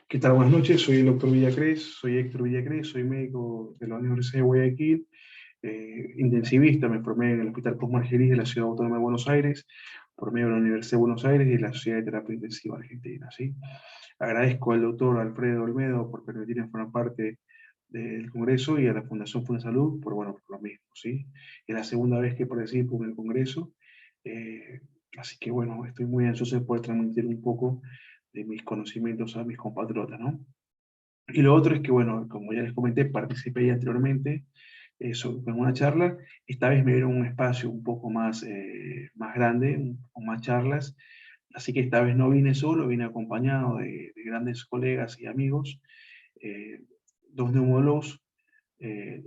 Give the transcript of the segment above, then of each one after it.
¿Qué tal? Buenas noches, soy el doctor Villacrés, soy Héctor Villacrés, soy médico de la Universidad de Guayaquil, intensivista, me formé en el Hospital Cosmo Argerich de la Ciudad Autónoma de Buenos Aires, por medio de la Universidad de Buenos Aires y la Sociedad de Terapia Intensiva Argentina, ¿sí? Agradezco al doctor Alfredo Olmedo por permitirme formar parte del Congreso y a la Fundación Fundasalud por, bueno, por lo mismo, ¿sí? Es la segunda vez que participo en el Congreso, eh, así que, bueno, estoy muy ansioso de poder transmitir un poco de mis conocimientos a mis compatriotas, ¿no? Y lo otro es que, bueno, como ya les comenté, participé ya anteriormente en una charla. Esta vez me dieron un espacio un poco más, más grande, con más charlas. Así que esta vez no vine solo, vine acompañado de grandes colegas y amigos, eh, dos neumólogos,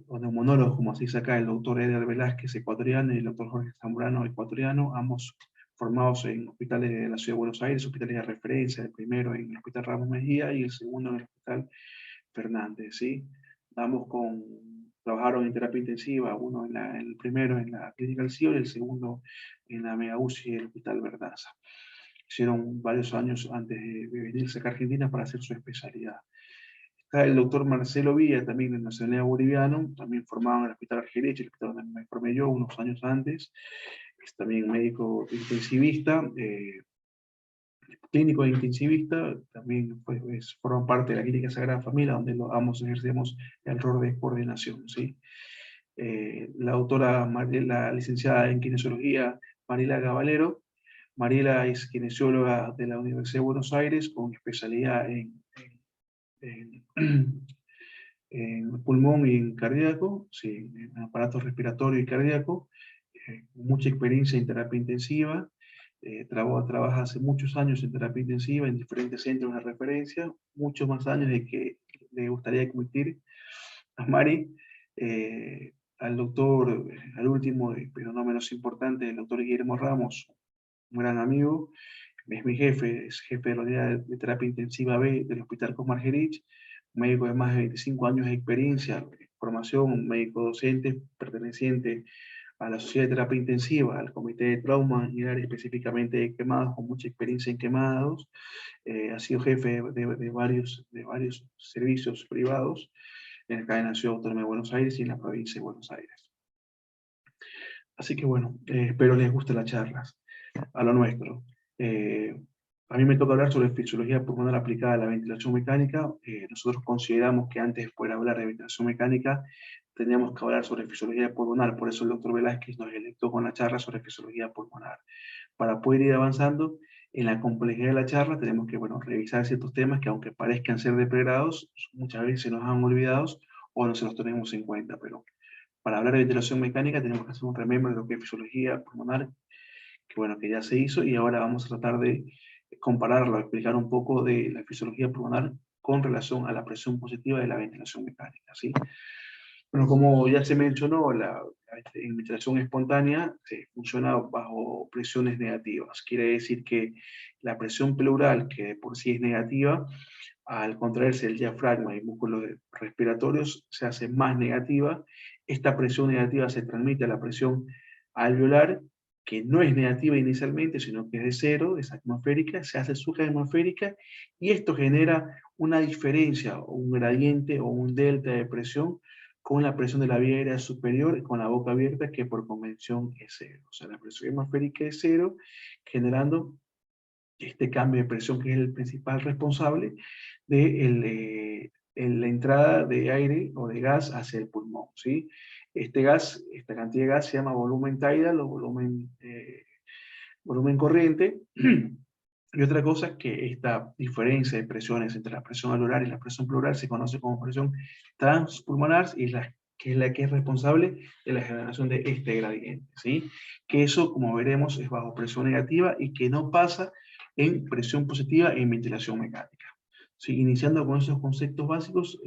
o neumonólogos, como se dice acá, el doctor Eder Velázquez, ecuatoriano, y el doctor Jorge Zambrano, ecuatoriano, ambos formados en hospitales de la Ciudad de Buenos Aires, hospitales de referencia, el primero en el Hospital Ramos Mejía y el segundo en el Hospital Fernández, ¿sí? Trabajaron en terapia intensiva, uno el primero en la Clínica del CIO y el segundo en la Mega UCI del Hospital Verdaza. Hicieron varios años antes de venirse acá a Argentina para hacer su especialidad. Está el doctor Marcelo Villa, también de nacionalidad boliviano, también formado en el Hospital Argerich, el hospital donde me formé yo unos años antes. Es también médico intensivista, clínico e intensivista, también forma parte de la Clínica Sagrada Familia, donde ambos ejercemos el rol de coordinación, ¿sí? La autora, la licenciada en kinesiología, Mariela Gavalero. Mariela es kinesióloga de la Universidad de Buenos Aires con especialidad en, en pulmón y en cardíaco, sí, en aparato respiratorio y cardíaco, mucha experiencia en terapia intensiva, trabaja hace muchos años en terapia intensiva en diferentes centros de referencia, muchos más años de que le gustaría admitir a Mari, al doctor, al último, pero no menos importante, el doctor Guillermo Ramos, un gran amigo, es mi jefe, es jefe de la unidad de terapia intensiva B del Hospital Cosmo Argerich, un médico de más de 25 años de experiencia, formación, un médico docente perteneciente a la Sociedad de Terapia Intensiva, al Comité de Trauma, en el área específicamente de quemados, con mucha experiencia en quemados, ha sido jefe de varios servicios privados acá en la Ciudad Autónoma de Buenos Aires y en la provincia de Buenos Aires. Así que bueno, espero les guste las charlas. A lo nuestro. A mí me toca hablar sobre fisiología pulmonar aplicada a la ventilación mecánica. Nosotros consideramos que antes de poder hablar de ventilación mecánica, teníamos que hablar sobre fisiología pulmonar. Por eso el doctor Velázquez nos electó con la charla sobre fisiología pulmonar. Para poder ir avanzando en la complejidad de la charla, tenemos que, bueno, revisar ciertos temas que, aunque parezcan ser de pregrados, muchas veces se nos han olvidado o no se los tenemos en cuenta. Pero para hablar de ventilación mecánica, tenemos que hacer un remembro de lo que es fisiología pulmonar, que bueno, que ya se hizo, y ahora vamos a tratar de compararlo, explicar un poco de la fisiología pulmonar con relación a la presión positiva de la ventilación mecánica, ¿sí? Bueno, como ya se mencionó, la ventilación espontánea funciona bajo presiones negativas. Quiere decir que la presión pleural, que por sí es negativa, al contraerse el diafragma y músculos respiratorios, se hace más negativa. Esta presión negativa se transmite a la presión alveolar, que no es negativa inicialmente, sino que es de cero, es atmosférica, se hace subatmosférica, y esto genera una diferencia, o un gradiente o un delta de presión con la presión de la vía aérea superior con la boca abierta, que por convención es cero. O sea, la presión atmosférica es cero, generando este cambio de presión que es el principal responsable de la entrada de aire o de gas hacia el pulmón, ¿sí? Este gas, esta cantidad de gas se llama volumen tidal o volumen corriente. Y otra cosa es que esta diferencia de presiones entre la presión alveolar y la presión pleural se conoce como presión transpulmonar, y que es la que es responsable de la generación de este gradiente, ¿sí? Que eso, como veremos, es bajo presión negativa y que no pasa en presión positiva en ventilación mecánica. ¿Sí? Iniciando con esos conceptos básicos,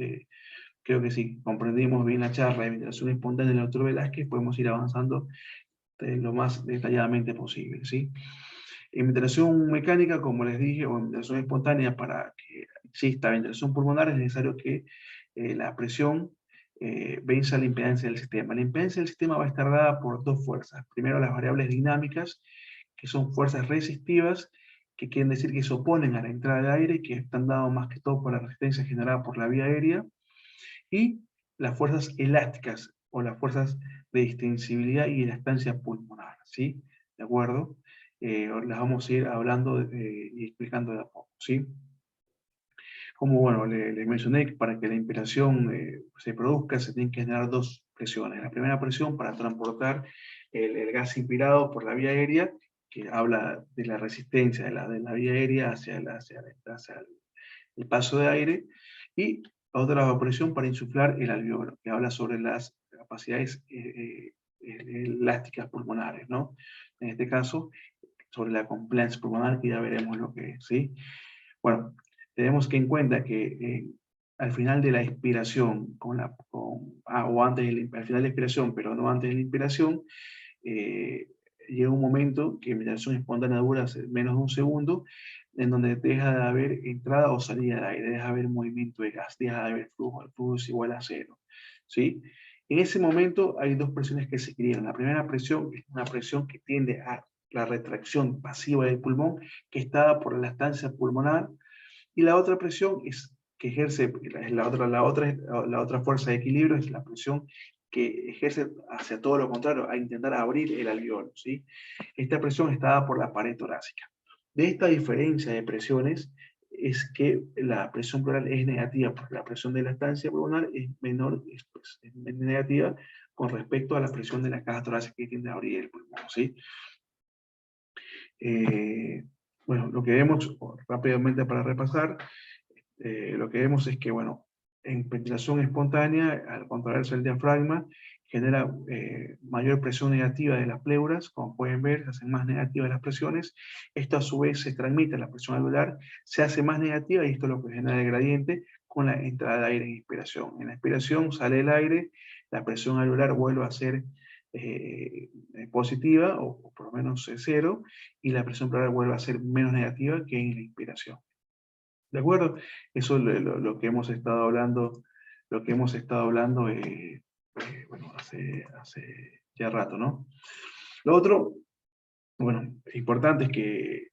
creo que si comprendimos bien la charla de ventilación espontánea del doctor Velázquez, podemos ir avanzando lo más detalladamente posible, ¿sí? En ventilación mecánica, como les dije, o en ventilación espontánea, para que exista ventilación pulmonar es necesario que la presión venza la impedancia del sistema. La impedancia del sistema va a estar dada por dos fuerzas. Primero, las variables dinámicas, que son fuerzas resistivas, que quieren decir que se oponen a la entrada de aire, que están dados más que todo por la resistencia generada por la vía aérea, y las fuerzas elásticas o las fuerzas de distensibilidad y elastancia pulmonar, ¿sí? ¿De acuerdo? Las vamos a ir hablando y explicando de a poco, ¿sí? Como bueno, les mencioné que para que la inspiración se produzca se tienen que generar dos presiones. La primera presión para transportar el gas inspirado por la vía aérea, que habla de la resistencia de la vía aérea hacia el paso de aire, y otra presión para insuflar el alveolo, que habla sobre las capacidades elásticas pulmonares, ¿no? En este caso, sobre la compliance pulmonar, que ya veremos lo que es, ¿sí? Bueno, tenemos que en cuenta que al final de la expiración, o antes al final de la expiración, pero no antes de la inspiración, eh, llega un momento que la ventilación espontánea dura menos de un segundo, en donde deja de haber entrada o salida de aire, deja de haber movimiento de gas, deja de haber flujo, el flujo es igual a cero, ¿sí? En ese momento hay dos presiones que se crean. La primera presión es una presión que tiende a la retracción pasiva del pulmón, que está dada por la estancia pulmonar, y la otra presión es que ejerce, la otra fuerza de equilibrio es la presión que ejerce hacia todo lo contrario, a intentar abrir el alveolo, ¿sí? Esta presión está dada por la pared torácica. De esta diferencia de presiones es que la presión pleural es negativa, porque la presión de la estancia pulmonar es menor, es negativa con respecto a la presión de la caja torácica que tiende a abrir el pulmón, ¿sí? Bueno, lo que vemos rápidamente para repasar, lo que vemos es que, bueno, en ventilación espontánea, al contraerse el diafragma, genera mayor presión negativa de las pleuras, como pueden ver, se hacen más negativas las presiones. Esto a su vez se transmite a la presión alveolar, se hace más negativa y esto es lo que genera el gradiente con la entrada de aire en inspiración. En la expiración sale el aire, la presión alveolar vuelve a ser positiva, o por lo menos cero, y la presión pleural vuelve a ser menos negativa que en la inspiración. ¿De acuerdo? Eso es lo que hemos estado hablando, bueno, hace ya rato, ¿no? Lo otro, bueno, importante es que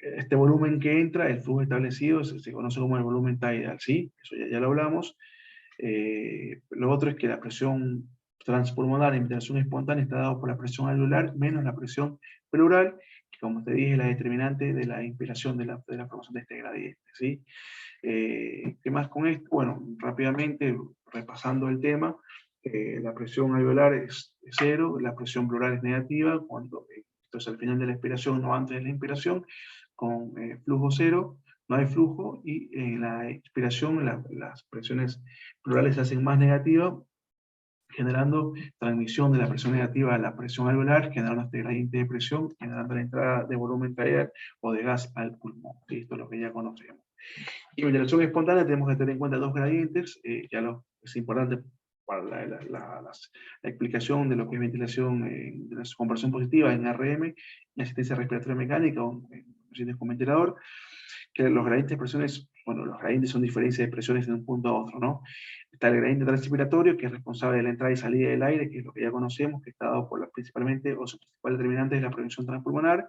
este volumen que entra, el flujo establecido, se conoce como el volumen tidal, ¿sí? Eso ya lo hablamos. Lo otro es que la presión transpulmonar en ventilación espontánea está dado por la presión alveolar menos la presión pleural, que como te dije es la determinante de la inspiración de la formación de este gradiente, ¿sí? ¿Qué más con esto? Bueno, rápidamente, repasando el tema, la presión alveolar es cero, la presión pleural es negativa, cuando esto es al final de la expiración, no antes de la inspiración, con flujo cero, no hay flujo, y en la expiración las presiones pleurales se hacen más negativas, generando transmisión de la presión negativa a la presión alveolar, generando este gradiente de presión, generando la entrada de volumen tidal o de gas al pulmón. Esto es lo que ya conocemos. Y ventilación espontánea tenemos que tener en cuenta dos gradientes, es importante para la explicación de lo que es ventilación de la compresión positiva en RM, en asistencia respiratoria mecánica o en pacientes con ventilador, que los gradientes de presiones, bueno, los gradientes son diferencias de presiones de un punto a otro, ¿no? Está el gradiente transpiratorio, que es responsable de la entrada y salida del aire, que es lo que ya conocemos, que está dado por principalmente, o su principal determinante es la prevención transpulmonar.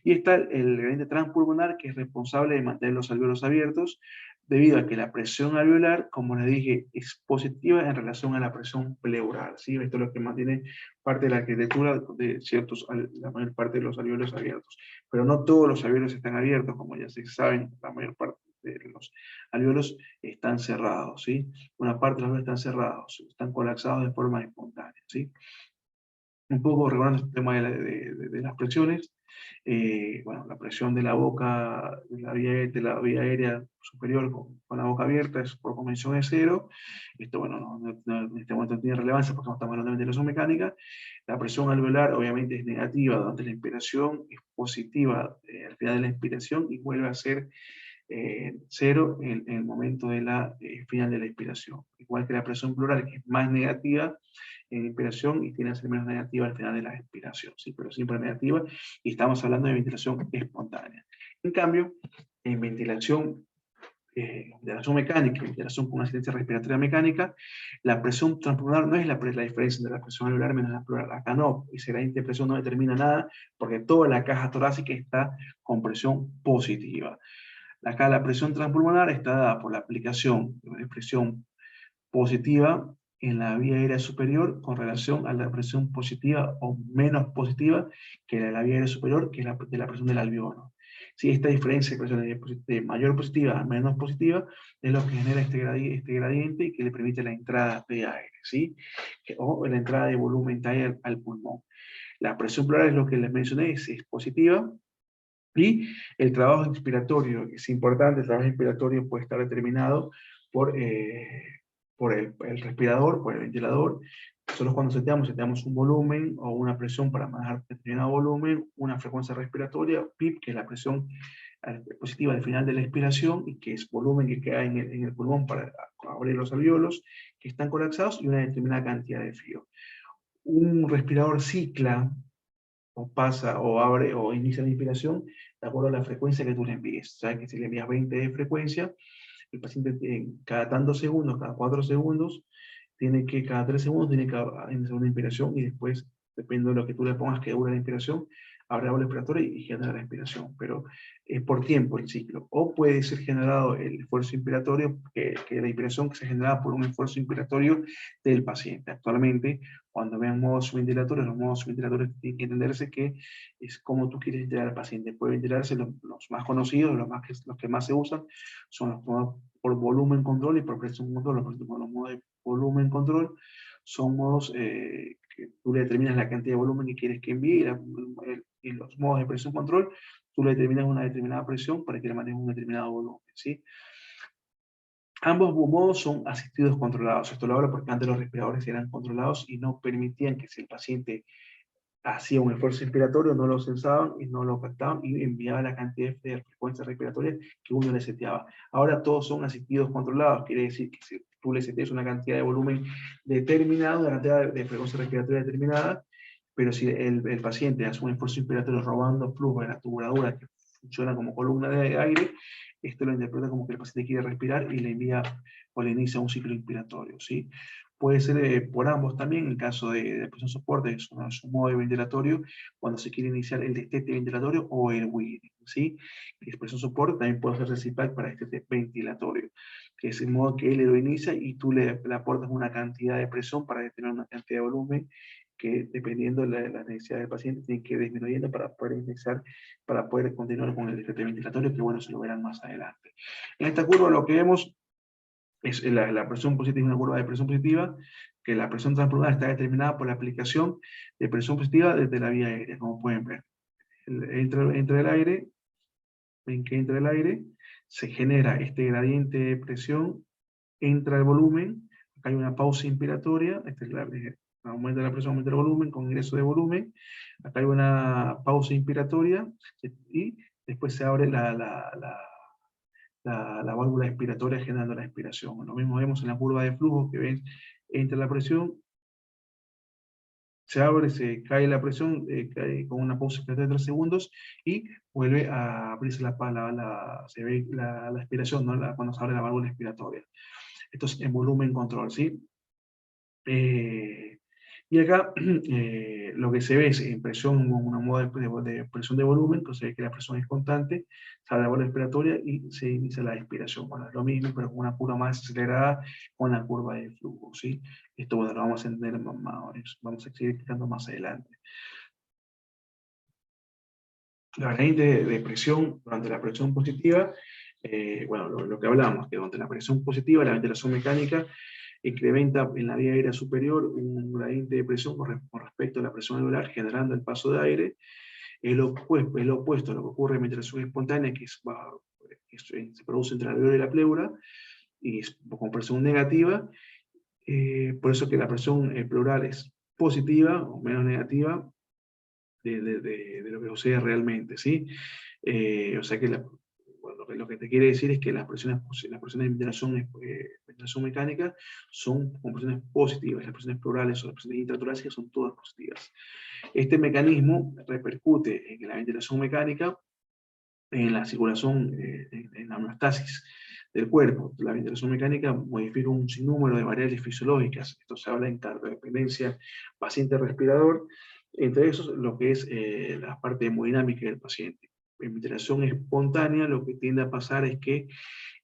Y está el gradiente transpulmonar, que es responsable de mantener los alveolos abiertos, debido a que la presión alveolar, como les dije, es positiva en relación a la presión pleural, ¿sí? Esto es lo que mantiene parte de la arquitectura de la mayor parte de los alveolos abiertos. Pero no todos los alveolos están abiertos, como ya se saben, la mayor parte de los alveolos están cerrados, ¿sí? Una parte de los alveolos están cerrados, están colapsados de forma espontánea, ¿sí? Un poco recordando el tema de las presiones. Bueno, la presión de la boca, de la vía aérea superior con la boca abierta es por convención es cero. Esto, bueno, en este momento no tiene relevancia porque no estamos hablando de ventilación mecánica. La presión alveolar obviamente es negativa durante la inspiración, es positiva al final de la inspiración y vuelve a ser cero en el momento de la final de la inspiración. Igual que la presión pleural, que es más negativa en inspiración y tiene que ser menos negativa al final de la expiración, ¿sí? Pero siempre negativa, y estamos hablando de ventilación espontánea. En cambio, en ventilación ventilación mecánica y ventilación con asistencia respiratoria mecánica, la presión transpulmonar no es la diferencia entre la presión alveolar menos la pleural. Acá no, ese gradiente de presión no determina nada porque toda la caja torácica está con presión positiva. Acá la presión transpulmonar está dada por la aplicación de presión positiva en la vía aérea superior con relación a la presión positiva o menos positiva que la vía aérea superior, que es de la presión del alveolo. Sí, esta diferencia de presión de mayor positiva a menos positiva es lo que genera este gradiente y que le permite la entrada de aire, ¿sí? O la entrada de volumen de aire al pulmón. La presión pleural es lo que les mencioné, es positiva. Y el trabajo inspiratorio, es importante, el trabajo inspiratorio puede estar determinado por, el respirador, por el ventilador. Nosotros cuando seteamos un volumen o una presión para manejar determinado volumen, una frecuencia respiratoria, PIP, que es la presión positiva al final de la expiración, y que es volumen que queda en el pulmón para abrir los alveolos, que están colapsados, y una determinada cantidad de frío. Un respirador cicla o pasa, o abre, o inicia la inspiración, de acuerdo a la frecuencia que tú le envíes. Sabes que si le envías 20 de frecuencia, el paciente cada tantos segundos, cada 4 segundos, cada 3 segundos, tiene que iniciar una inspiración y después, depende de lo que tú le pongas que dure la inspiración, habrá una respiratoria y genera la inspiración. Pero es por tiempo el ciclo. O puede ser generado el esfuerzo inspiratorio, que la inspiración que se genera por un esfuerzo inspiratorio del paciente. Actualmente, cuando vean modos ventilatorios, los modos ventilatorios tienen que entenderse que es como tú quieres ventilar al paciente. Puede ventilarse los más conocidos, los que más se usan, son los modos por volumen control y por presión control. Los modos de volumen control son modos que tú le determinas la cantidad de volumen que quieres que envíe, y los modos de presión control, tú le determinas una determinada presión para que le maneje un determinado volumen, ¿sí? Ambos modos son asistidos controlados. Esto lo hablo porque antes los respiradores eran controlados y no permitían que si el paciente hacía un esfuerzo inspiratorio, no lo censaban y no lo captaban y enviaba la cantidad de frecuencias respiratorias que uno le seteaba. Ahora todos son asistidos controlados, quiere decir que si tú le seteas una cantidad de volumen determinado, una cantidad de frecuencia respiratoria determinada, pero si el paciente hace un esfuerzo inspiratorio robando flujo en la tubuladura que funciona como columna de aire, esto lo interpreta como que el paciente quiere respirar y le envía o le inicia un ciclo inspiratorio, ¿sí? Puede ser por ambos también, en caso de presión soporte, que es un modo de ventilatorio, cuando se quiere iniciar el destete ventilatorio o el wheeling, ¿sí? Que es presión soporte, también puede hacerse CPAP para destete ventilatorio, que es el modo que él lo inicia y tú le aportas una cantidad de presión para detener una cantidad de volumen que, dependiendo de la necesidad del paciente, tiene que ir disminuyendo para poder iniciar, para poder continuar con el destete ventilatorio, que bueno, se lo verán más adelante. En esta curva lo que vemos es la presión positiva, una curva de presión positiva, que la presión transpulmonar está determinada por la aplicación de presión positiva desde la vía aérea, como pueden ver. Entra el aire, ven que entra el aire, se genera este gradiente de presión, entra el volumen, acá hay una pausa inspiratoria, aumenta la presión, aumenta el volumen con ingreso de volumen, acá hay una pausa inspiratoria y después se abre la válvula expiratoria generando la expiración. Lo mismo vemos en la curva de flujo, que ven, entra la presión, se abre, se cae la presión, cae con una pausa de 3 segundos y vuelve a abrirse se ve la expiración, ¿no? Cuando se abre la válvula expiratoria. Esto es en volumen control, ¿sí? Y acá lo que se ve es en presión, una moda de presión de volumen, que se ve que la presión es constante, sale la bola expiratoria y se inicia la expiración. Bueno, es lo mismo, pero con una curva más acelerada, con la curva de flujo, ¿sí? Esto, bueno, lo vamos a entender vamos a seguir explicando más adelante. La gradiente de presión durante la presión positiva, bueno, lo que hablábamos, que durante la presión positiva, la ventilación mecánica incrementa en la vía aérea superior un gradiente de presión con respecto a la presión alveolar, generando el paso de aire. Es lo opuesto a lo que ocurre en ventilación espontánea, que se produce entre la alveolar y la pleura, y es con presión negativa. Por eso que la presión pleural es positiva o menos negativa de lo que sucede realmente, ¿sí? O sea que bueno, lo que te quiere decir es que las presiones de ventilación mecánica son con presiones positivas, las presiones pleurales o las presiones intratorácicas son todas positivas. Este mecanismo repercute en la ventilación mecánica, en la circulación, en la homeostasis del cuerpo. La ventilación mecánica modifica un sinnúmero de variables fisiológicas. Esto se habla en cardiodependencia, paciente respirador, entre esos lo que es la parte hemodinámica del paciente. En ventilación espontánea lo que tiende a pasar es que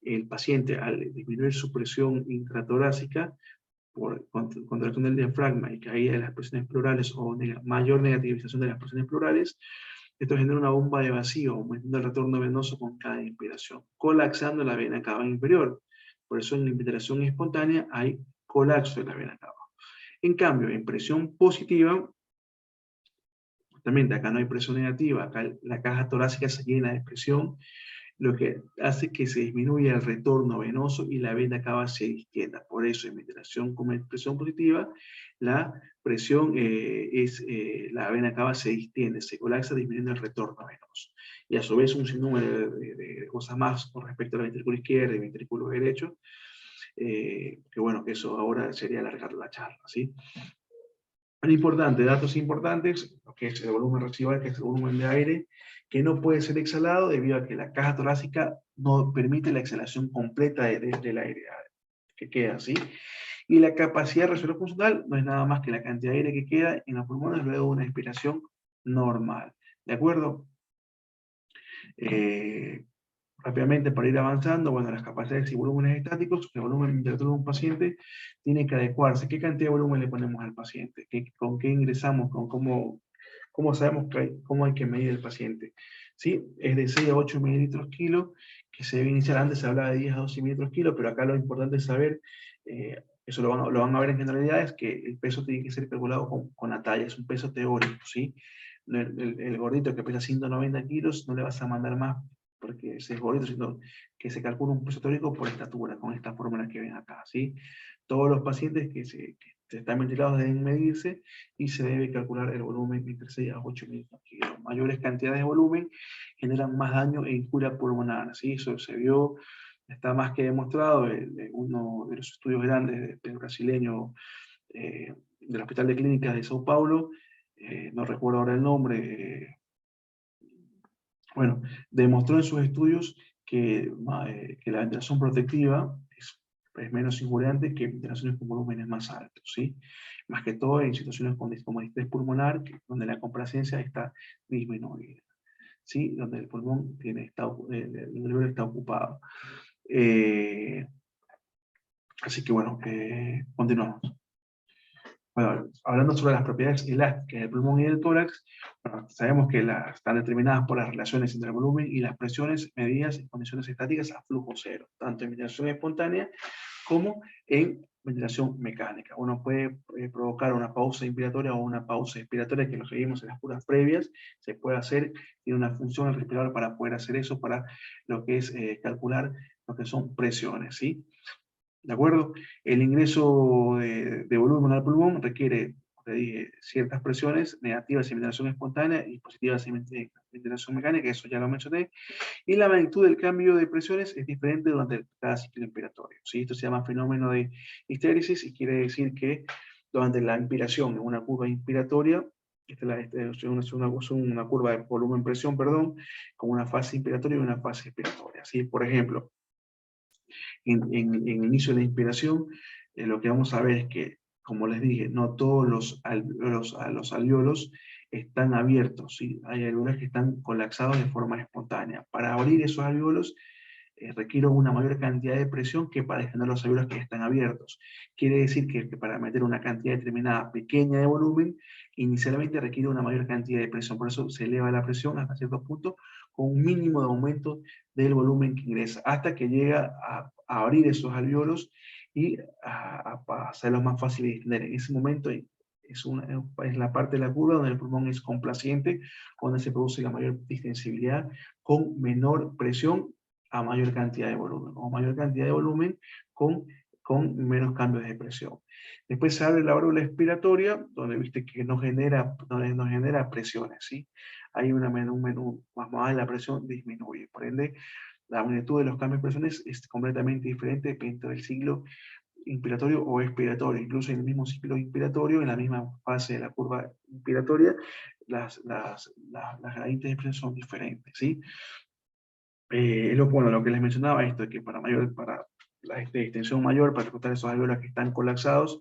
el paciente, al disminuir su presión intratorácica, por contracción del diafragma y caída de las presiones pleurales o mayor negativización de las presiones pleurales, esto genera una bomba de vacío, aumentando el retorno venoso con cada inspiración, colapsando la vena cava inferior. Por eso en la ventilación espontánea hay colapso de la vena cava. En cambio, en presión positiva, justamente acá no hay presión negativa, acá la caja torácica se llena de presión, lo que hace que se disminuya el retorno venoso y la vena cava se distienda. Por eso en ventilación con presión positiva, la presión la vena cava se distiende, se colapsa disminuyendo el retorno venoso. Y a su vez un sinnúmero de cosas más con respecto al ventrículo izquierdo y ventrículo derecho, que bueno, que eso ahora sería alargar la charla, ¿sí? Importante, datos importantes, que es el volumen residual, que es el volumen de aire, que no puede ser exhalado debido a que la caja torácica no permite la exhalación completa del aire que queda, ¿sí? Y la capacidad respiratoria funcional no es nada más que la cantidad de aire que queda en los pulmones luego de una expiración normal, ¿de acuerdo? Rápidamente para ir avanzando, bueno, las capacidades y volúmenes estáticos, el volumen interior de un paciente tiene que adecuarse. ¿Qué cantidad de volumen le ponemos al paciente? ¿Con qué ingresamos? ¿Cómo sabemos cómo hay que medir el paciente? ¿Sí? Es de 6 a 8 mililitros kilo, que se debe iniciar. Antes se hablaba de 10 a 12 mililitros kilo, pero acá lo importante es saber, eso lo van a ver en generalidades, que el peso tiene que ser calculado con la talla, es un peso teórico, ¿sí? El gordito que pesa 190 kilos no le vas a mandar más porque ese es gordito, sino que se calcula un peso teórico por estatura, con estas fórmulas que ven acá, ¿sí? Todos los pacientes que están ventilados deben medirse y se debe calcular el volumen entre 6 a 8 mililitros kilos. Mayores cantidades de volumen generan más daño e injuria pulmonar, ¿sí? Eso se vio, está más que demostrado, uno de los estudios grandes del brasileño del Hospital de Clínicas de Sao Paulo, no recuerdo ahora el nombre, bueno, demostró en sus estudios que la ventilación protectiva es menos injuriante que ventilaciones con volúmenes más altos, ¿sí? Más que todo en situaciones como estrés pulmonar, donde la complacencia está disminuida, ¿sí? Donde el pulmón el alveolo está ocupado. Así que bueno, continuamos. Bueno, hablando sobre las propiedades elásticas del pulmón y del tórax, bueno, sabemos que están determinadas por las relaciones entre el volumen y las presiones medidas en condiciones estáticas a flujo cero, tanto en ventilación espontánea como en ventilación mecánica. Uno puede provocar una pausa inspiratoria o una pausa expiratoria, que lo que vimos en las curas previas, se puede hacer, tiene una función el respirador para poder hacer eso, para lo que es calcular lo que son presiones, ¿sí? ¿De acuerdo? El ingreso de volumen al pulmón requiere, como te dije, ciertas presiones negativas en ventilación espontánea y positivas en ventilación mecánica, eso ya lo mencioné, y la magnitud del cambio de presiones es diferente durante cada ciclo inspiratorio, ¿sí? Esto se llama fenómeno de histéresis y quiere decir que durante la inspiración en una curva inspiratoria, es una curva de volumen-presión, perdón, con una fase inspiratoria y una fase expiratoria, ¿sí? Por ejemplo, en el inicio de la inspiración, lo que vamos a ver es que, como les dije, no todos los alvéolos están abiertos, ¿sí? Hay alvéolos que están colapsados de forma espontánea. Para abrir esos alvéolos requiere una mayor cantidad de presión que para extender los alvéolos que están abiertos. Quiere decir que para meter una cantidad determinada pequeña de volumen, inicialmente requiere una mayor cantidad de presión. Por eso se eleva la presión hasta cierto punto con un mínimo de aumento del volumen que ingresa, hasta que llega a abrir esos alvéolos y a hacerlos más fáciles de extender. En ese momento es la parte de la curva donde el pulmón es complaciente, donde se produce la mayor distensibilidad con menor presión a mayor cantidad de volumen, o mayor cantidad de volumen con menos cambios de presión. Después se abre la válvula expiratoria, donde viste que no genera presiones, ¿sí? Hay un menú más la presión disminuye, por ende, la magnitud de los cambios de presiones es completamente diferente entre el ciclo inspiratorio o expiratorio. Incluso en el mismo ciclo inspiratorio, en la misma fase de la curva inspiratoria, las gradientes de presión son diferentes, ¿sí? bueno, lo que les mencionaba, esto de que para la extensión mayor, para reclutar esos alvéolos que están colapsados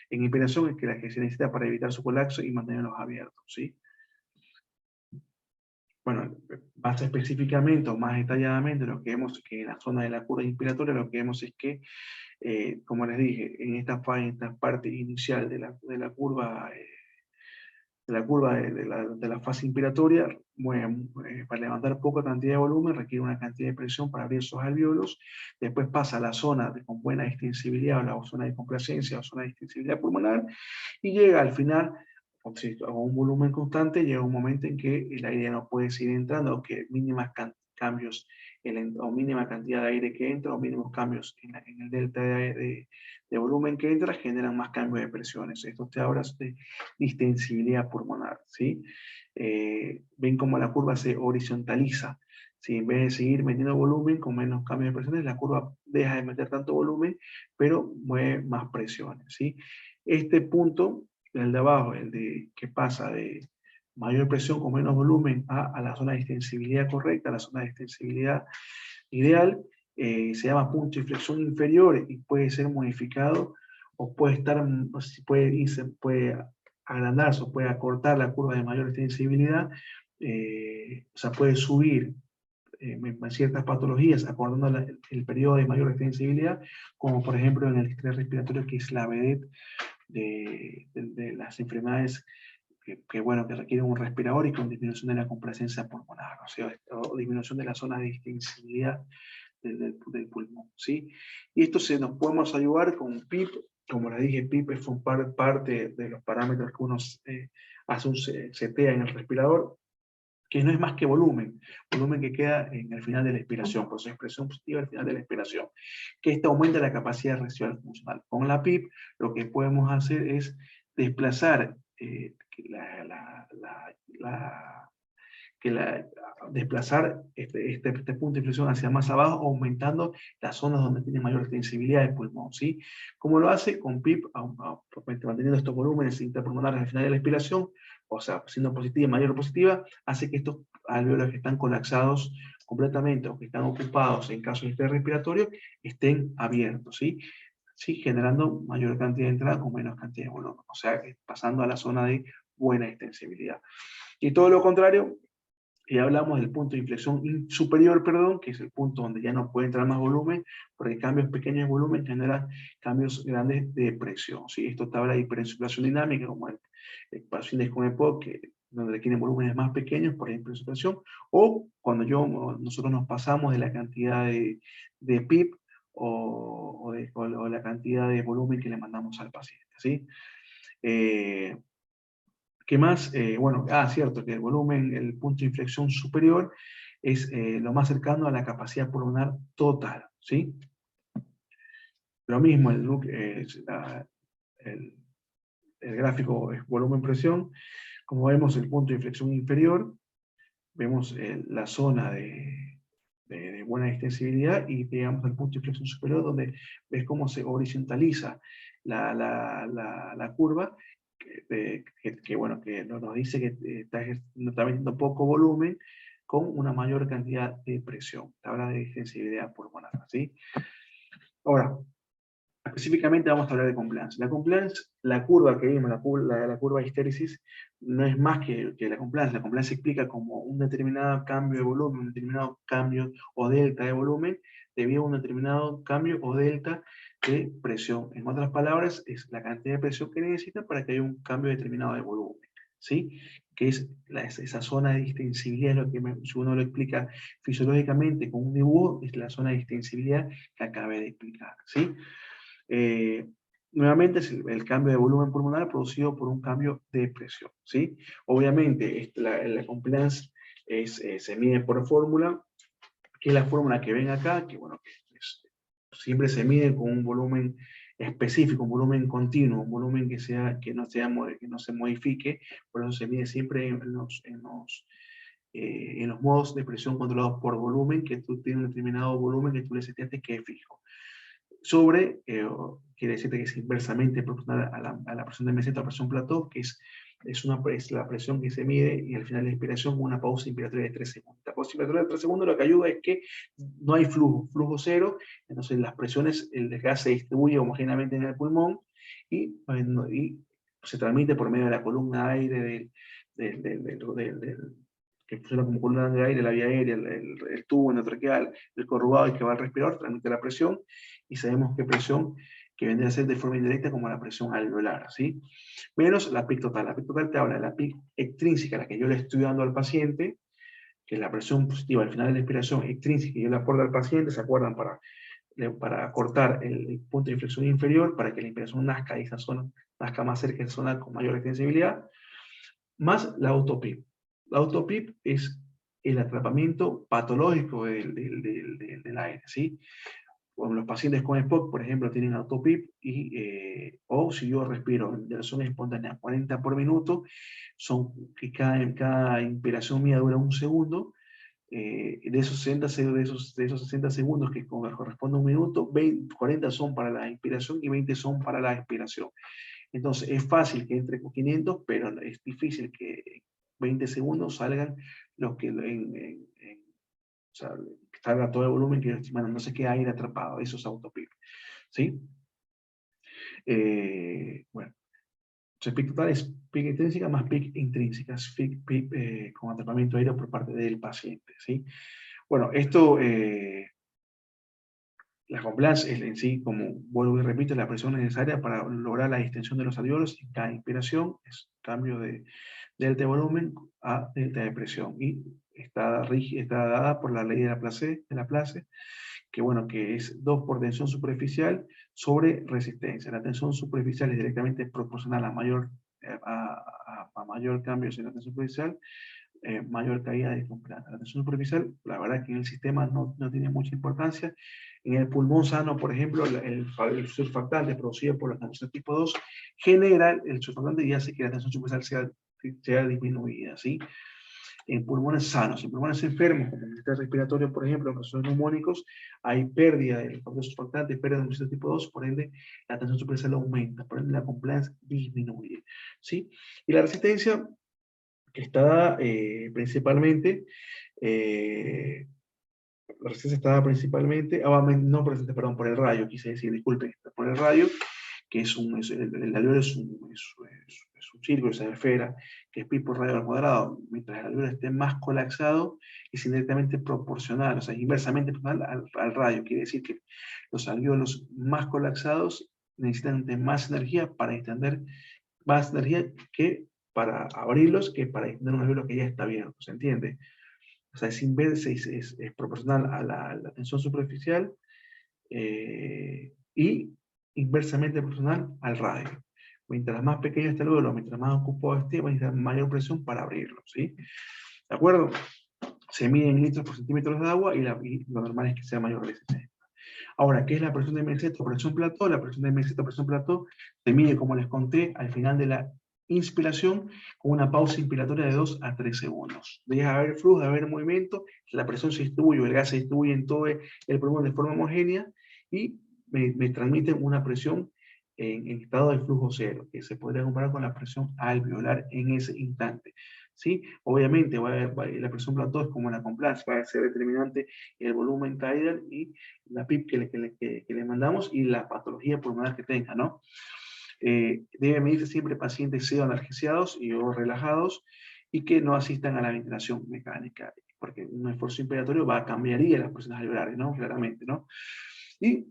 en inspiración, es que la que se necesita para evitar su colapso y mantenerlos abiertos, ¿sí? Bueno, más específicamente o más detalladamente, lo que vemos es que en la zona de la curva inspiratoria, lo que vemos es que, como les dije, en en esta parte inicial de la curva, de la fase inspiratoria, para levantar poca cantidad de volumen requiere una cantidad de presión para abrir esos alvéolos. Después pasa a la zona con buena extensibilidad o la zona de complacencia o zona de extensibilidad pulmonar y llega al final a un volumen constante. Llega un momento en que el aire no puede seguir entrando, o que mínimas cambios o mínima cantidad de aire que entra o mínimos cambios en el delta de volumen que entra generan más cambios de presiones. Esto te habla de distensibilidad pulmonar, ¿sí? Ven cómo la curva se horizontaliza. Si en vez de seguir metiendo volumen con menos cambios de presiones, la curva deja de meter tanto volumen, pero mueve más presiones, ¿sí? Este punto, el de abajo, el de que pasa de mayor presión con menos volumen a la zona de extensibilidad correcta, a la zona de extensibilidad ideal, se llama punto de inflexión inferior y puede ser modificado o puede estar, puede agrandarse o puede acortar la curva de mayor extensibilidad, o sea, puede subir en ciertas patologías acortando el periodo de mayor extensibilidad, como por ejemplo en el estrés respiratorio, que es la vedette de las enfermedades bueno, que requieren un respirador y con disminución de la complacencia pulmonar, o sea, o disminución de la zona de extensibilidad del pulmón, ¿sí? Y esto nos podemos ayudar con PIP. Como les dije, PIP es parte de los parámetros que uno hace un setea en el respirador, que no es más que volumen que queda en el final de la expiración, por su expresión positiva al final de la expiración, que esto aumenta la capacidad residual funcional. Con la PIP lo que podemos hacer es desplazar desplazar este punto de inflexión hacia más abajo, aumentando las zonas donde tiene mayor extensibilidad del pulmón, ¿sí? ¿Cómo lo hace? Con PIP, manteniendo estos volúmenes interpulmonares al final de la expiración, o sea, siendo positiva y mayor o positiva, hace que estos alvéolos que están colapsados completamente o que están ocupados en caso de estrés respiratorio estén abiertos, ¿sí? Sí, generando mayor cantidad de entrada con menos cantidad de volumen, o sea, pasando a la zona de buena extensibilidad. Y todo lo contrario, y hablamos del punto de inflexión superior, perdón, que es el punto donde ya no puede entrar más volumen, porque cambios pequeños de volumen generan cambios grandes de presión, ¿sí? Esto te habla de hiperinsuflación dinámica, como el pacientes con EPOC, donde requieren volúmenes más pequeños por la hiperinsuflación, o cuando nosotros nos pasamos de la cantidad de PIP o la cantidad de volumen que le mandamos al paciente, ¿sí? ¿Qué más? Bueno, cierto, que el volumen, el punto de inflexión superior es lo más cercano a la capacidad pulmonar total, ¿sí? Lo mismo, el, el gráfico es volumen-presión. Como vemos el punto de inflexión inferior, vemos la zona de buena extensibilidad y llegamos al punto de inflexión superior donde ves cómo se horizontaliza la curva bueno, que nos dice que está metiendo poco volumen con una mayor cantidad de presión. Habla de extensibilidad pulmonar, ¿sí? Ahora, específicamente vamos a hablar de compliance. La compliance, la curva que vimos, la curva de histéresis, no es más que la compliance. La compliance explica como un determinado cambio de volumen, un determinado cambio o delta de volumen, debido a un determinado cambio o delta de presión. En otras palabras, es la cantidad de presión que necesita para que haya un cambio determinado de volumen, ¿sí? Que es esa zona de distensibilidad, lo que si uno lo explica fisiológicamente con un dibujo, es la zona de distensibilidad que acabé de explicar, ¿sí? Eh, Nuevamente es el cambio de volumen pulmonar producido por un cambio de presión, ¿sí? Obviamente la compliance se mide por fórmula, que es la fórmula que ven acá, que bueno, siempre se mide con un volumen específico, un volumen continuo, un volumen que no se modifique, por eso se mide siempre en los modos de presión controlados por volumen, que tú tienes un determinado volumen que tú le seteaste que es fijo. Quiere decir que es inversamente proporcional a la presión de meseta o presión plató, que es es la presión que se mide y al final de la inspiración con una pausa inspiratoria de 3 segundos. La pausa inspiratoria de 3 segundos lo que ayuda es que no hay flujo cero, entonces las presiones, el gas se distribuye homogéneamente en el pulmón y se transmite por medio de la columna de aire que funciona como columna de aire, la vía aérea, el tubo endotraqueal, el corrugado y que va al respirador, transmite la presión y sabemos qué presión que vendría a ser de forma indirecta como la presión alveolar, ¿sí? Menos la PIC total. La PIC total te habla de la PIC extrínseca, la que yo le estoy dando al paciente, que es la presión positiva al final de la inspiración extrínseca que yo le aporto al paciente, ¿se acuerdan? Para cortar el punto de inflexión inferior, para que la inspiración nazca y esa zona nazca más cerca de esa zona con mayor extensibilidad, más la autopip. La autopip es el atrapamiento patológico del aire, ¿sí? Bueno, los pacientes con EPOC, por ejemplo, tienen autopip o si yo respiro de razón espontánea 40 por minuto, que cada inspiración mía dura un segundo, de esos 60 segundos que corresponde a un minuto, 40 son para la inspiración y 20 son para la expiración. Entonces, es fácil que entre con 500, pero es difícil que en 20 segundos salgan los que o sea, que salga todo el volumen, que bueno, no se queda aire atrapado, eso es autopip, ¿sí? Bueno, entonces PIC total es PIC intrínseca más PIC intrínseca, es PIC con atrapamiento aéreo por parte del paciente, ¿sí? Bueno, esto, la compliance en sí, como vuelvo y repito, es la presión necesaria para lograr la distensión de los alveolos en cada inspiración, es cambio de delta de volumen a delta de presión, y está dada por la ley de Laplace, que bueno, que es 2 por tensión superficial sobre resistencia. La tensión superficial es directamente proporcional a mayor cambio en la tensión superficial, mayor caída de compliance. La tensión superficial, la verdad que en el sistema no tiene mucha importancia. En el pulmón sano, por ejemplo, el surfactante producido por la tensión tipo 2 genera el surfactante y hace que la tensión superficial sea disminuida, ¿sí? En pulmones sanos, en pulmones enfermos, como en el sistema respiratorio, por ejemplo, en casos neumónicos, hay pérdida del factor surfactante, pérdida de un tipo 2, por ende, la tensión superficial aumenta, por ende, la compliance disminuye, ¿sí? Y la resistencia, que está dada principalmente, la resistencia está dada principalmente, no por el, perdón, por el rayo, quise decir, disculpe, por el rayo, que el alveolo es un círculo, es una esfera, que es pi por radio al cuadrado, mientras el alveolo esté más colapsado, es indirectamente proporcional, o sea, inversamente proporcional al radio. Quiere decir que los alveolos más colapsados necesitan de más energía para extender, más energía que para abrirlos, que para extender un alveolo que ya está abierto, ¿se entiende? O sea, es inversa, es proporcional a la tensión superficial, y inversamente proporcional al radio. Mientras más pequeño esté el alveolo, mientras más ocupado esté, va a necesitar mayor presión para abrirlo, ¿sí? ¿De acuerdo? Se mide en litros por centímetros de agua y lo normal es que sea mayor de 60. Ahora, ¿qué es la presión de meseto o presión plató? La presión de meseto o presión plató se mide, como les conté, al final de la inspiración con una pausa inspiratoria de 2 a 3 segundos. Deja de haber flujo, de haber movimiento, la presión se distribuye, el gas se distribuye en todo el pulmón de forma homogénea y me transmiten una presión en estado de flujo cero, que se podría comparar con la presión alveolar en ese instante. ¿Sí? Obviamente la presión plató es como la compliance, va a ser determinante el volumen tidal y la PIP que le mandamos y la patología pulmonar que tenga, ¿no? Debe medirse siempre pacientes sean analgesiados o relajados y que no asistan a la ventilación mecánica, porque un esfuerzo inspiratorio cambiaría las presiones alveolares, ¿no? Claramente, ¿no? Y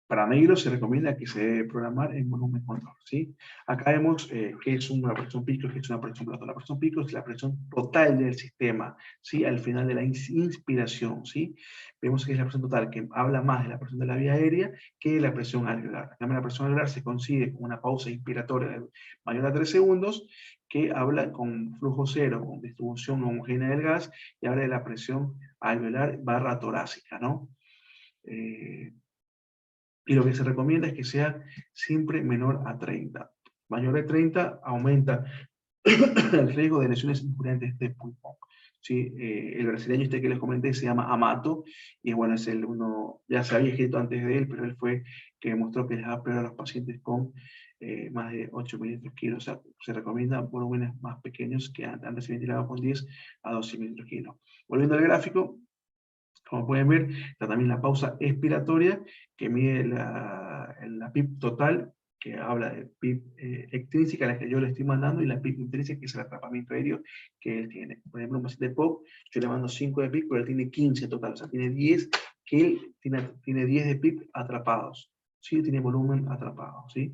para medirlo se recomienda que se debe programar en volumen control, ¿sí? Acá vemos que es una presión pico, que es una presión plató. La presión pico es la presión total del sistema, ¿sí? Al final de la inspiración, ¿sí? Vemos que es la presión total, que habla más de la presión de la vía aérea que de la presión alveolar. La presión alveolar se consigue con una pausa inspiratoria mayor a 3 segundos, que habla con flujo cero, con distribución homogénea del gas, y habla de la presión alveolar barra torácica, ¿no? Y lo que se recomienda es que sea siempre menor a 30. Mayor de 30 aumenta el riesgo de lesiones incurrentes de pulmón. ¿Sí? El brasileño este que les comenté se llama Amato, y bueno, es ya se había escrito antes de él, pero él fue que demostró que les da peor a los pacientes con más de 8 mililitros kilo. O sea, se recomienda volúmenes más pequeños que antes se ventilaba con 10 a 12 mililitros kilo. Volviendo al gráfico, como pueden ver, está también la pausa expiratoria, que mide la PIP total, que habla de PIP extrínseca, la que yo le estoy mandando, y la PIP intrínseca, que es el atrapamiento aéreo que él tiene. Por ejemplo, un paciente POC, yo le mando 5 de PIP, pero él tiene 15 total, o sea, tiene 10, que él tiene 10 de PIP atrapados. Sí, tiene volumen atrapado, ¿sí?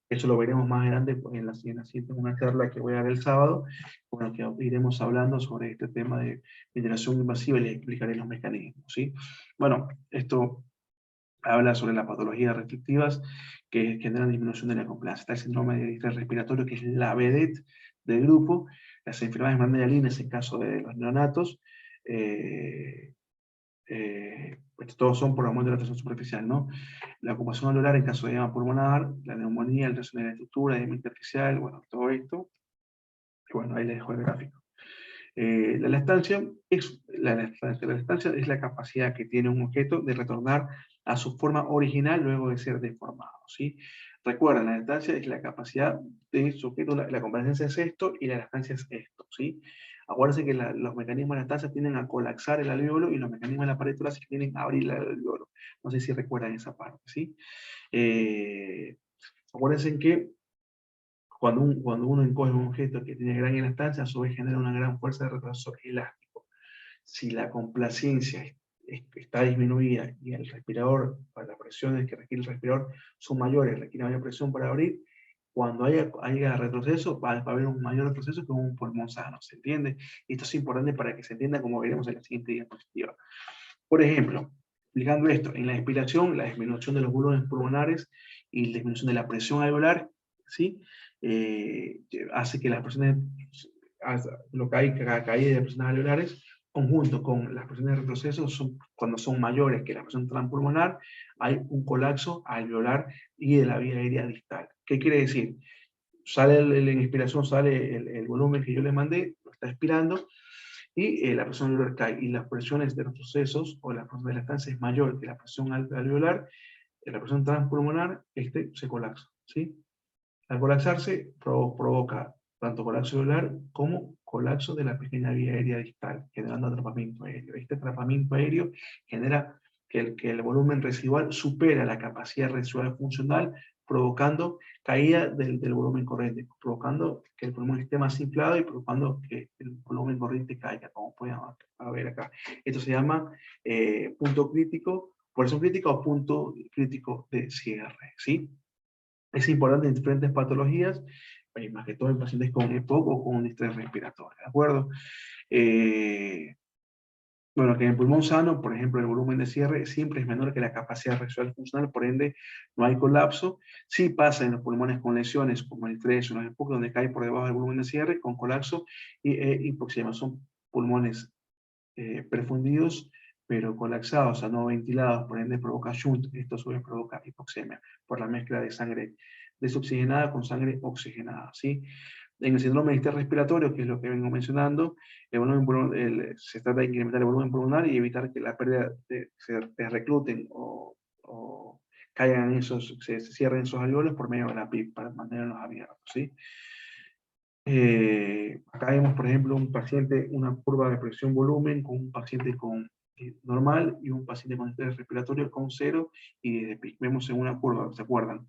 Eso lo veremos más adelante en la siguiente, una charla que voy a dar el sábado, con la que iremos hablando sobre este tema de ventilación invasiva y les explicaré los mecanismos, ¿sí? Bueno, esto habla sobre las patologías restrictivas que generan disminución de la complacencia. Está el síndrome de distrés respiratorio, que es la vedette del grupo, las enfermedades mammalianas en caso de los neonatos, todos son por aumento de la presión superficial, ¿no? La ocupación alveolar en caso de edema pulmonar, la neumonía, el resumen de la estructura, edema intersticial, bueno, todo esto. Y bueno, ahí les dejo el gráfico. La lactancia es la capacidad que tiene un objeto de retornar a su forma original luego de ser deformado, ¿sí? Recuerden, la lactancia es la capacidad de su objeto, la competencia es esto y la lactancia es esto, ¿sí? Acuérdense que los mecanismos de lactancia tienden a colapsar el alveolo y los mecanismos de la pared torácica tienden a abrir el alveolo. No sé si recuerdan esa parte, ¿sí? Acuérdense que cuando uno encoge un objeto que tiene gran elastancia, a su vez genera una gran fuerza de retroceso elástico. Si la complacencia está disminuida y el respirador, para las presiones que requiere el respirador son mayores, requiere mayor presión para abrir, cuando haya retroceso, va a haber un mayor retroceso que un pulmón sano, ¿se entiende? Y esto es importante para que se entienda, como veremos en la siguiente diapositiva. Por ejemplo, explicando esto, en la expiración, la disminución de los volúmenes pulmonares y la disminución de la presión alveolar, ¿sí? Hace que las presiones, lo que hay, caída de presiones alveolares, conjunto con las presiones de retroceso, cuando son mayores que la presión transpulmonar, hay un colapso alveolar y de la vía aérea distal. ¿Qué quiere decir? En inspiración sale el volumen que yo le mandé, lo está expirando, y la presión alveolar cae, y las presiones de retrocesos o la presión de lactancia es mayor que la presión alveolar, la presión transpulmonar, se colapsa, ¿sí? Al colapsarse provoca tanto colapso alveolar como colapso de la pequeña vía aérea distal, generando atrapamiento aéreo. Este atrapamiento aéreo genera que el volumen residual supera la capacidad residual funcional, provocando caída del volumen corriente, provocando que el pulmón esté más inflado y provocando que el volumen corriente caiga, como pueden ver acá. Esto se llama punto crítico, presión crítica o punto crítico de cierre, ¿sí? Es importante en diferentes patologías, más que todo en pacientes con EPOC o con distrés respiratorio, ¿de acuerdo? Bueno, que en el pulmón sano, por ejemplo, el volumen de cierre siempre es menor que la capacidad residual funcional, por ende no hay colapso. Sí pasa en los pulmones con lesiones, como el estrés o los EPOC, donde cae por debajo del volumen de cierre, con colapso y hipoxemia. Son pulmones perfundidos, pero colapsados, o sea, no ventilados, por ende provoca shunt. Esto a su vez provoca hipoxemia por la mezcla de sangre desoxigenada con sangre oxigenada, ¿sí? En el síndrome de distrés respiratorio, que es lo que vengo mencionando, se trata de incrementar el volumen pulmonar y evitar que la pérdida se recluten o caigan se cierren esos alveolos por medio de la PIP para mantenerlos abiertos, ¿sí? Acá vemos, por ejemplo, un paciente, una curva de presión-volumen con un paciente normal y un paciente con estrés respiratorio con 0 y de PIC. Vemos en una curva, ¿se acuerdan?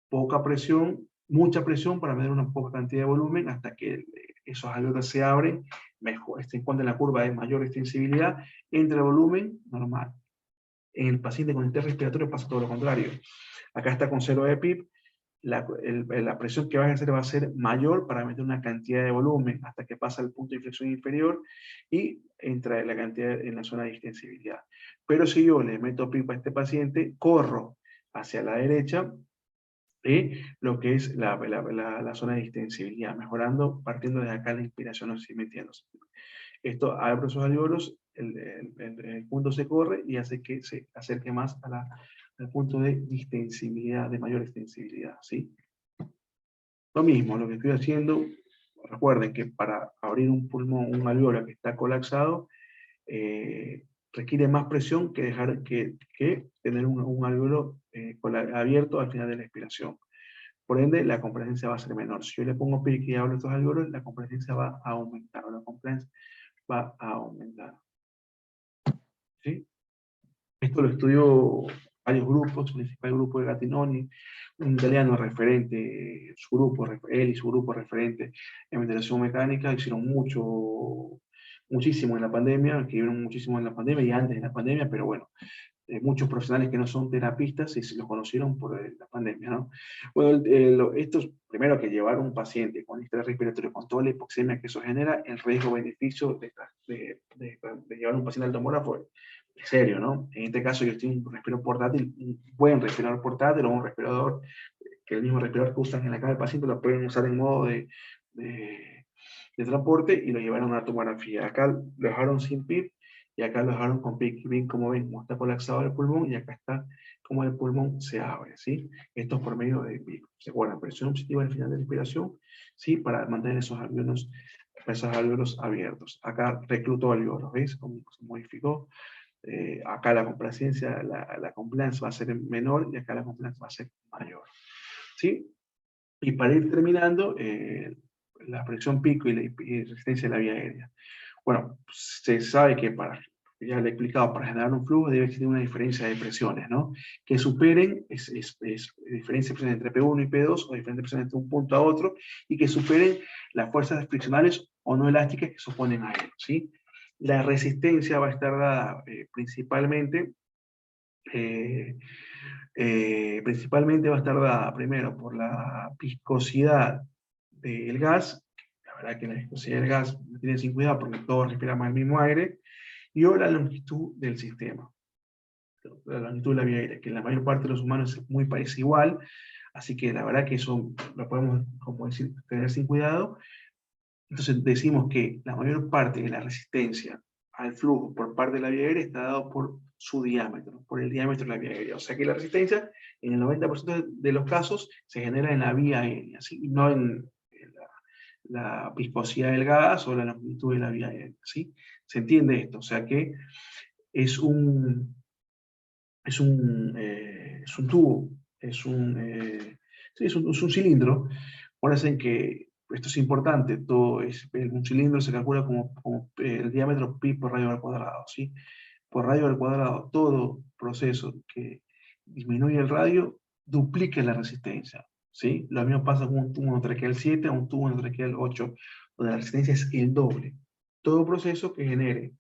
Poca presión, mucha presión para medir una poca cantidad de volumen hasta que esos alveolos se abren, mejor, se encuentra en la curva de mayor extensibilidad, entre el volumen normal. En el paciente con estrés respiratorio pasa todo lo contrario. Acá está con 0 de PIP, la presión que va a ejercer va a ser mayor para meter una cantidad de volumen hasta que pasa el punto de inflexión inferior y entra la cantidad en la zona de extensibilidad. Pero si yo le meto PIP a este paciente, corro hacia la derecha lo que es la zona de extensibilidad, mejorando, partiendo de acá la inspiración, no sé si me entiendes. Esto abre esos alveolos, el punto se corre y hace que se acerque más al punto de distensibilidad, de mayor extensibilidad, ¿sí? Lo mismo, lo que estoy haciendo, recuerden que para abrir un pulmón, un alveolo que está colapsado, requiere más presión que tener un alveolo abierto al final de la expiración. Por ende, la complacencia va a ser menor. Si yo le pongo PIC y hablo estos algoritmos, la complacencia va a aumentar, o la compliance va a aumentar. ¿Sí? Esto lo estudió varios grupos, el principal grupo de Gattinoni, un italiano referente, él y su grupo referente en ventilación mecánica, hicieron muchísimo en la pandemia, escribieron muchísimo en la pandemia y antes de la pandemia, pero bueno, muchos profesionales que no son terapistas y se los conocieron por la pandemia, ¿no? Bueno, estos, primero que llevar a un paciente con estrés respiratorio, con toda la hipoxemia que eso genera, el riesgo-beneficio de llevar a un paciente al tomógrafo es serio, ¿no? En este caso yo estoy en un respirador portátil, un buen respirador portátil o un respirador, que el mismo respirador que usan en la cama del paciente lo pueden usar en modo de transporte y lo llevaron a una tomografía. Acá lo dejaron sin PIP y acá lo dejaron con PIC. Bien, como ven, como está colapsado el pulmón y acá está como el pulmón se abre, ¿sí? Esto es por medio de PIC. Se guarda presión positiva al final de la respiración, ¿sí? Para mantener esos alvéolos abiertos. Acá recluto alvéolos, ¿ves? Cómo se modificó. Acá la complacencia, la compliance va a ser menor y acá la compliance va a ser mayor, ¿sí? Y para ir terminando, la presión pico y la resistencia de la vía aérea. Bueno, se sabe que ya le he explicado, para generar un flujo debe existir una diferencia de presiones, ¿no? Que superen, diferencia de presiones entre P1 y P2, o diferencia de presiones entre un punto a otro, y que superen las fuerzas friccionales o no elásticas que se oponen a él, ¿sí? La resistencia va a estar dada eh, principalmente va a estar dada primero por la viscosidad del gas. La verdad que la viscosidad del gas no tiene sin cuidado porque todos respiramos el mismo aire, y o la longitud del sistema, la longitud de la vía aérea, que en la mayor parte de los humanos es muy parece igual, así que la verdad que eso lo podemos, como decir, tener sin cuidado. Entonces decimos que la mayor parte de la resistencia al flujo por parte de la vía aérea está dado por su diámetro, por el diámetro de la vía aérea. O sea que la resistencia en el 90% de los casos se genera en la vía aérea, ¿sí? Y no en la viscosidad del gas o la longitud de la vía aérea, ¿sí? ¿Se entiende esto? O sea que es es un tubo, sí, es un cilindro. Ahora dicen que esto es importante, un cilindro se calcula como el diámetro pi por radio al cuadrado, ¿sí? Por radio al cuadrado, todo proceso que disminuye el radio duplica la resistencia, ¿sí? Lo mismo pasa con un tubo nototraqueal 7 a un tubo nototraqueal 8, donde la resistencia es el doble. Todo proceso que genere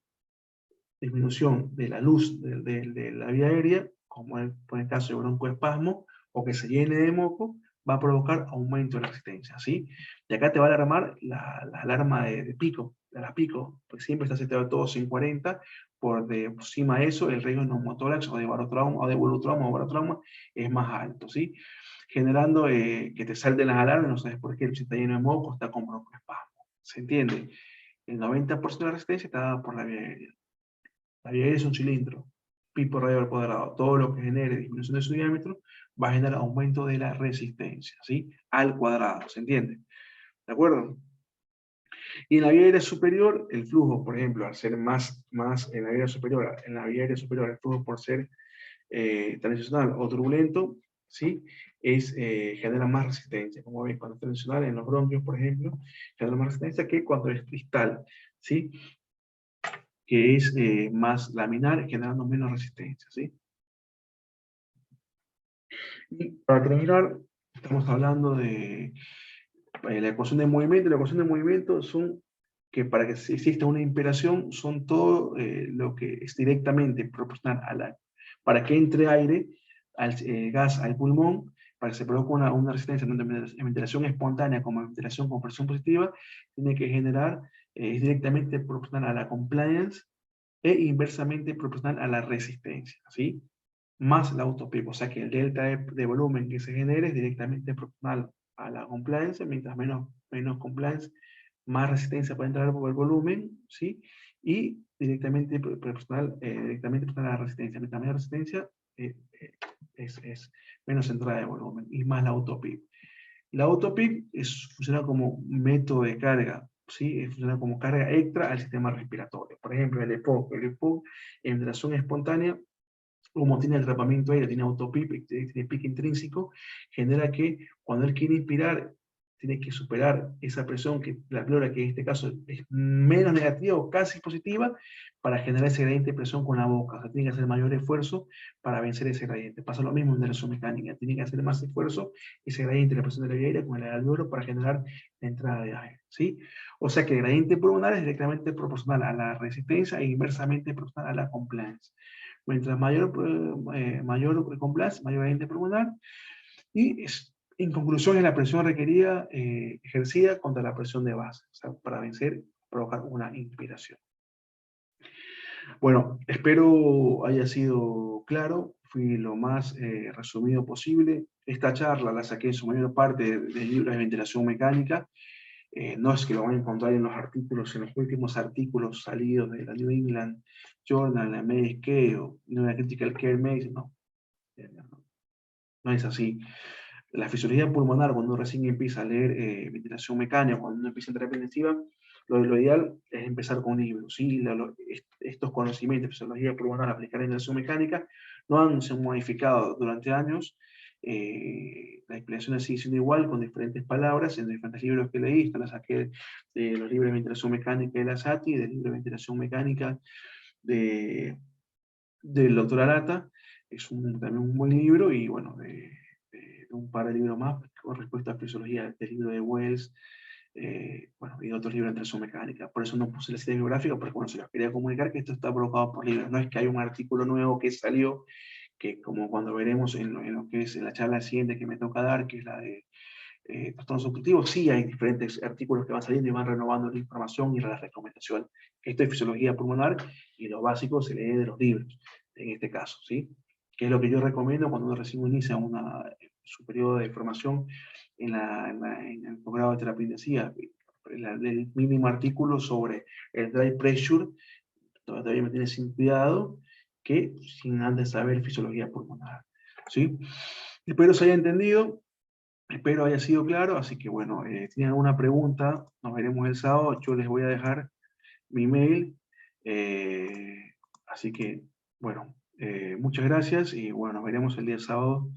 disminución de la luz de la vía aérea, como por el caso de broncoespasmo, o que se llene de moco, va a provocar aumento de la resistencia, ¿sí? Y acá te va a alarmar la alarma de pico, de la pico, pues siempre está seteado todo en 40, por encima de eso el riesgo de neumotórax o de barotrauma, o de volutrauma o barotrauma es más alto, ¿sí? Generando que te salten las alarmas, no sabes por qué, si está lleno de moco, está con broncoespasmo, ¿se entiende? El 90% de la resistencia está dada por la vía aérea. La vía aérea es un cilindro, pi por radio al cuadrado. Todo lo que genere disminución de su diámetro va a generar aumento de la resistencia, ¿sí? Al cuadrado, ¿se entiende? ¿De acuerdo? Y en la vía aérea superior, el flujo, por ejemplo, al ser más en la vía aérea superior, el flujo por ser transicional o turbulento, ¿sí? Genera más resistencia. Como ven, cuando es transicional en los bronquios, por ejemplo, genera más resistencia que cuando es cristal, ¿sí? Que es más laminar, generando menos resistencia, ¿sí? Y para terminar, estamos hablando de la ecuación de movimiento. La ecuación de movimiento son que para que exista una imperación son todo lo que es directamente proporcional para que entre aire, gas al pulmón, para que se produzca una resistencia tanto en ventilación espontánea como en ventilación con presión positiva, tiene que generar, es directamente proporcional a la compliance e inversamente proporcional a la resistencia, ¿sí? Más la autopico, o sea que el delta de volumen que se genere es directamente proporcional a la compliance, mientras menos compliance, más resistencia puede entrar por el volumen, ¿sí? Y directamente proporcional a la resistencia, mientras menos resistencia es menos entrada de volumen, y más la autopic. La autopic funciona como un método de carga, ¿sí? Funciona como carga extra al sistema respiratorio. Por ejemplo, el EPOC en ventilación espontánea como tiene atrapamiento aéreo, tiene autopic, tiene pique intrínseco, genera que cuando él quiere inspirar, tiene que superar esa presión que la pleura, que en este caso es menos negativa o casi positiva, para generar ese gradiente de presión con la boca. O sea, tiene que hacer mayor esfuerzo para vencer ese gradiente. Pasa lo mismo en relación mecánica, tiene que hacer más esfuerzo ese gradiente de la presión de la vía aérea con el alveolo para generar la entrada de aire, ¿sí? O sea que el gradiente pulmonar es directamente proporcional a la resistencia e inversamente proporcional a la compliance. Mientras mayor compliance, mayor gradiente pulmonar, y en conclusión es la presión requerida, ejercida contra la presión de base, o sea, para vencer, provocar una inspiración. Bueno, espero haya sido claro, fui lo más resumido posible. Esta charla la saqué en su mayor parte del libro de ventilación mecánica. No es que lo van a encontrar en los artículos, en los últimos artículos salidos de la New England Journal, la MSK o New Critical Care Medicine, no, no es así. La fisiología pulmonar, cuando uno recién empieza a leer ventilación mecánica, cuando uno empieza en terapia intensiva, lo ideal es empezar con libros. ¿Sí? Estos conocimientos de fisiología pulmonar aplicar en ventilación mecánica no han sido modificados durante años. La explicación sigue siendo igual, con diferentes palabras, en diferentes libros que leí. Esta la saqué de los libros de ventilación mecánica de la SATI, del libro de ventilación mecánica del doctor Arata. Es también un buen libro, y bueno, de un par de libros más con respecto a fisiología, del libro de Wells, bueno, y otros libros de ventilación mecánica. Por eso no puse la cita bibliográfica, porque bueno, se los quería comunicar que esto está provocado por libros. No es que hay un artículo nuevo que salió, que como cuando veremos en lo que es en la charla siguiente que me toca dar, que es la de trastornos obstructivos, sí hay diferentes artículos que van saliendo y van renovando la información y la recomendación. Esto es fisiología pulmonar, y lo básico se lee de los libros, en este caso, ¿sí? Que es lo que yo recomiendo cuando uno recién inicia su periodo de formación en el posgrado de terapia intensiva. El mínimo artículo sobre el dry pressure todavía me tiene sin cuidado, que sin antes saber fisiología pulmonar, ¿sí? Espero se haya entendido. Espero haya sido claro, así que bueno, si tienen alguna pregunta, nos veremos el sábado. Yo les voy a dejar mi mail. Así que, bueno, muchas gracias, y bueno, nos veremos el día sábado